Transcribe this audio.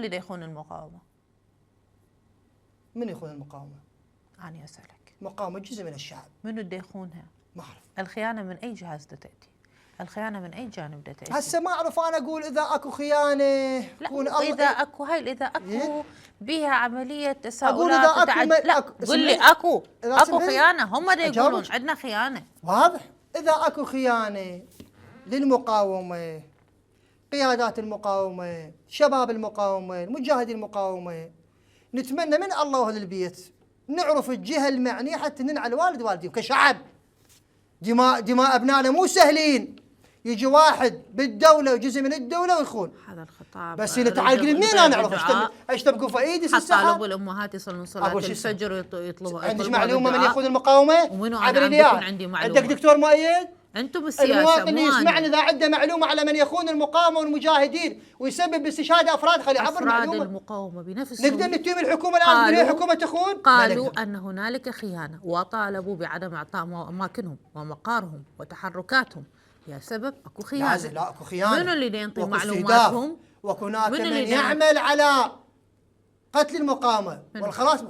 اللي يخون المقاومة؟ من يخون المقاومة؟ أنا أسألك. المقاومة جزء من الشعب. منو اللي يخونها؟ ما أعرف. الخيانة من أي جهاز دا تأتي؟ الخيانة من أي جانب دا تأتي؟ هسه ما أعرف أنا أقول إذا أكو خيانة. لا إذا أكو هاي إذا أكو بها عملية تساؤلات. أقول إذا أكو لا قل لي أكو خيانة. هم دا يقولون عندنا خيانة. واضح. إذا أكو خيانة للمقاومة، قيادات المقاومة، شباب المقاومة، مجاهدين المقاومة، نتمنى من الله أهل البيت نعرف الجهة المعنية حتى ننعى الوالد والديهم كشعب. دماء أبنائنا مو سهلين. يجي واحد بالدولة وجزء من الدولة ويخون. هذا الخطاب بس اللي تعالقين منين أنا أعرف ايش تبقوا في ايدي حتى طالبوا الأمهات يصلون صلاة الفجر ويطلبوا. عندك معلومة من يخون المقاومة؟ ومنو أنا عندي معلومة. عندك دكتور مؤيد؟ أنتم بالسياسة. المواطن اللي يسمعنا إذا عنده معلومة على من يخون المقاومة والمجاهدين ويسبب باستشهاد أفراد خلي عبر معلومة. أفراد المقاومة بنفسهم. نقدر نتهم الحكومة الآن نقول الحكومة تخون؟ قالوا أن هنالك خيانة وطالبوا بعدم إعطاء أماكنهم ومقارهم وتحركاتهم. يا سبب اكو خيانة. لا اكو خيانة. منو اللي ينطي معلوماتهم؟ وهناك من يعمل على قتل المقاومة والخلاص